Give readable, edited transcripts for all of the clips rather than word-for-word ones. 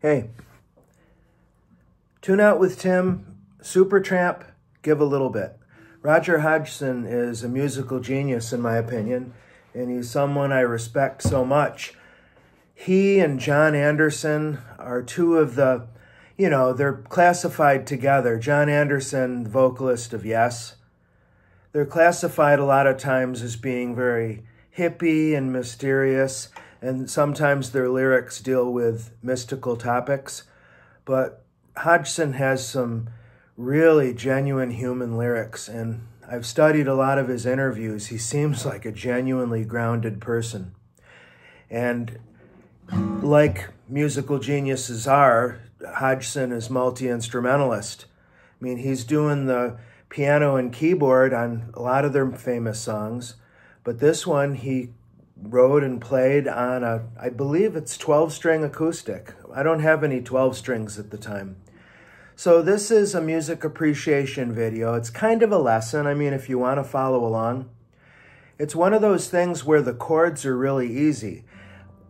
Hey, Tune Out with Tim, Supertramp, Give a Little Bit. Roger Hodgson is a musical genius, in my opinion, and he's someone I respect so much. He and John Anderson are two of the, they're classified together. John Anderson, the vocalist of Yes, they're classified a lot of times as being very hippie and mysterious, and sometimes their lyrics deal with mystical topics. But Hodgson has some really genuine human lyrics, and I've studied a lot of his interviews. He seems like a genuinely grounded person. And like musical geniuses are, Hodgson is multi-instrumentalist. I mean, he's doing the piano and keyboard on a lot of their famous songs, but this one he wrote and played on I believe it's 12-string acoustic. I don't have any 12 strings at the time. So this is a music appreciation video. It's kind of a lesson, if you want to follow along. It's one of those things where the chords are really easy.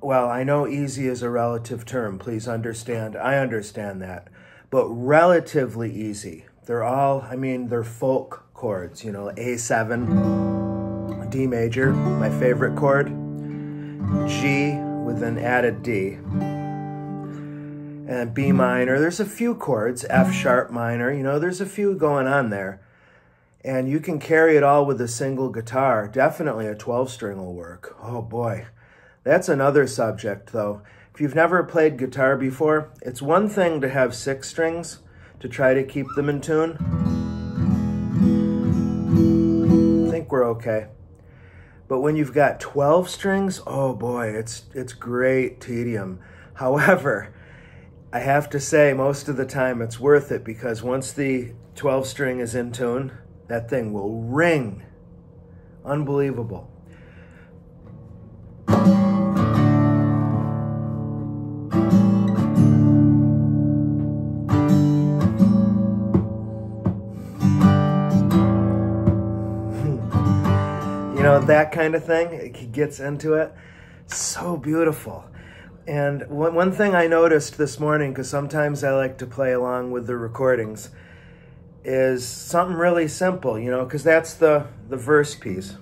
Well, I know easy is a relative term, please understand. I understand that. But relatively easy. They're all, they're folk chords, A7, D major, my favorite chord, G with an added D, and B minor. There's a few chords, F sharp minor, there's a few going on there. And you can carry it all with a single guitar. Definitely a 12-string will work. Oh boy. That's another subject though. If you've never played guitar before, it's one thing to have 6 strings to try to keep them in tune. I think we're okay. But when you've got 12 strings, oh boy, it's great tedium. However, I have to say most of the time it's worth it, because once the 12 string is in tune, that thing will ring. Unbelievable. That kind of thing, he gets into it. So beautiful. And one thing I noticed this morning, because sometimes I like to play along with the recordings, is something really simple, because that's the verse piece.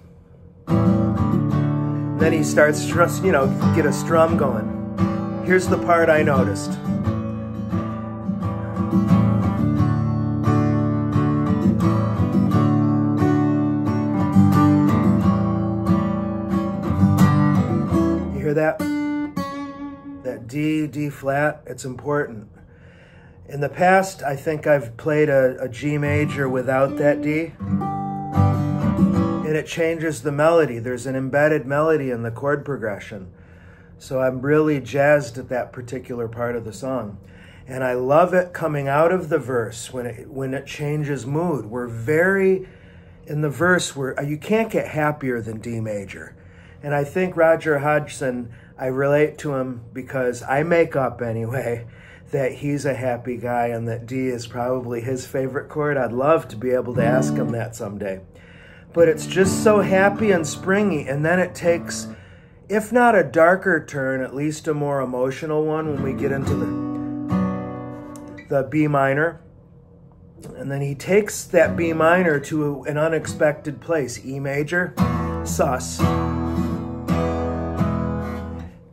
Then he starts, get a strum going. Here's the part I noticed. That D flat, it's important. In the past, I think I've played a G major without that D, and it changes the melody. There's an embedded melody in the chord progression. So I'm really jazzed at that particular part of the song. And I love it coming out of the verse when it changes mood. In the verse, you can't get happier than D major. And I think Roger Hodgson, I relate to him because I make up anyway that he's a happy guy and that D is probably his favorite chord. I'd love to be able to ask him that someday. But it's just so happy and springy, and then it takes, if not a darker turn, at least a more emotional one when we get into the B minor. And then he takes that B minor to an unexpected place, E major, sus,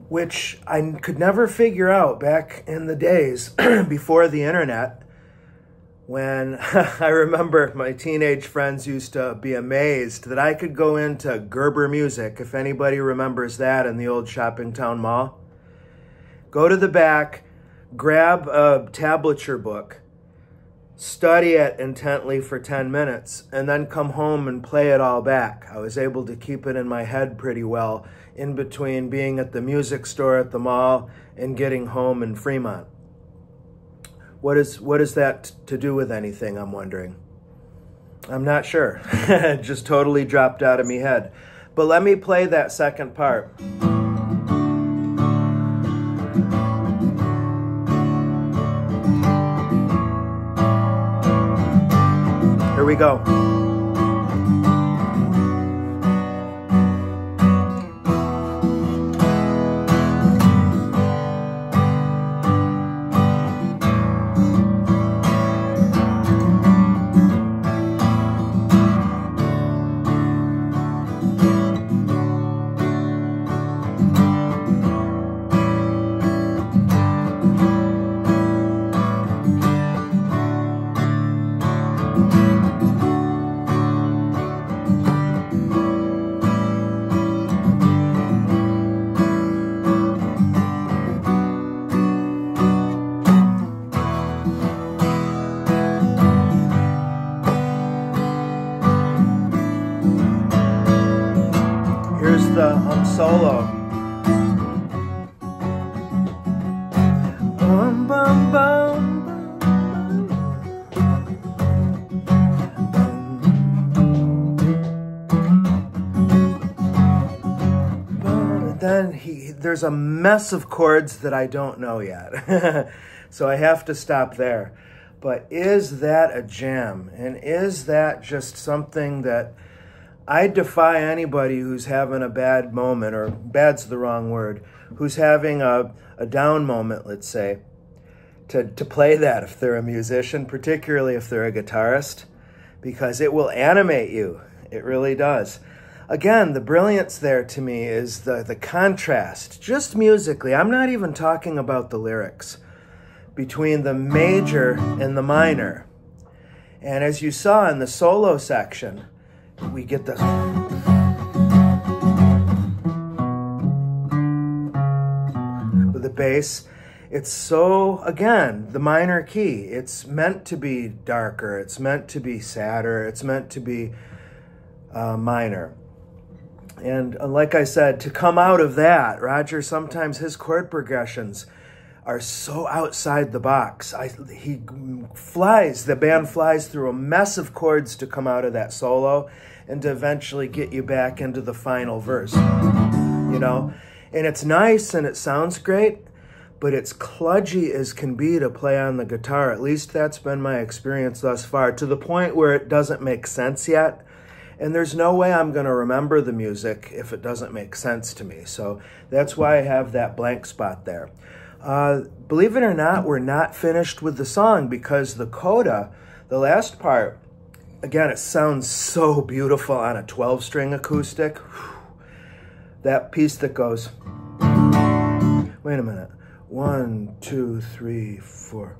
which I could never figure out back in the days before the internet, when I remember my teenage friends used to be amazed that I could go into Gerber Music, if anybody remembers that, in the old Shoppingtown Mall. Go to the back, grab a tablature book, study it intently for 10 minutes, and then come home and play it all back. I was able to keep it in my head pretty well in between being at the music store at the mall and getting home in Fremont. What is that to do with anything, I'm wondering? I'm not sure. It just totally dropped out of my head. But let me play that second part. Here we go. there's a mess of chords that I don't know yet. So I have to stop there. But is that a jam? And is that just something that I defy anybody who's having a bad moment, or bad's the wrong word, who's having a down moment, let's say, to play that if they're a musician, particularly if they're a guitarist, because it will animate you. It really does. Again, the brilliance there to me is the contrast, just musically. I'm not even talking about the lyrics, between the major and the minor. And as you saw in the solo section, we get the... with the bass. It's so, again, the minor key. It's meant to be darker. It's meant to be sadder. It's meant to be minor. And like I said, to come out of that, Roger, sometimes his chord progressions are so outside the box. The band flies through a mess of chords to come out of that solo and to eventually get you back into the final verse, you know? And it's nice and it sounds great, but it's kludgy as can be to play on the guitar. At least that's been my experience thus far, to the point where it doesn't make sense yet. And there's no way I'm going to remember the music if it doesn't make sense to me. So that's why I have that blank spot there. Believe it or not, we're not finished with the song, because the coda, the last part, again, it sounds so beautiful on a 12-string acoustic. That piece that goes, wait a minute, 1, 2, 3, 4.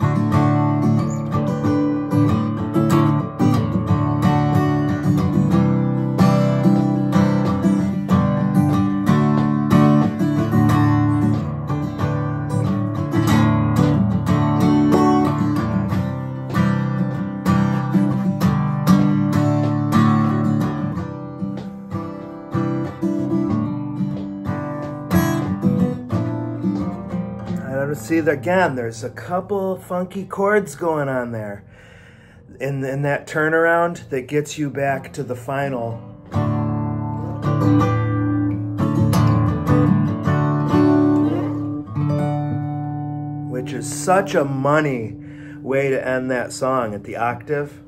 See, again, there's a couple funky chords going on there in that turnaround that gets you back to the final. Which is such a money way to end that song at the octave.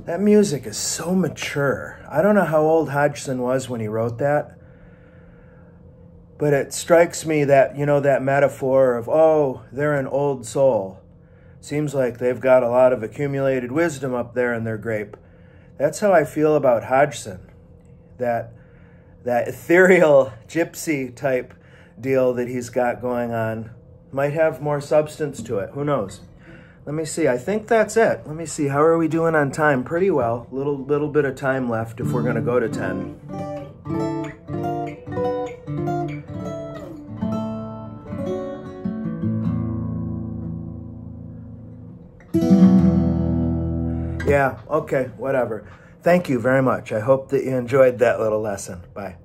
That music is so mature. I don't know how old Hodgson was when he wrote that. But it strikes me that, you know, that metaphor of, oh, they're an old soul. Seems like they've got a lot of accumulated wisdom up there in their grape. That's how I feel about Hodgson. That ethereal gypsy type deal that he's got going on might have more substance to it. Who knows? Let me see. I think that's it. Let me see. How are we doing on time? Pretty well. Little bit of time left if we're going to go to 10. Yeah, okay, whatever. Thank you very much. I hope that you enjoyed that little lesson. Bye.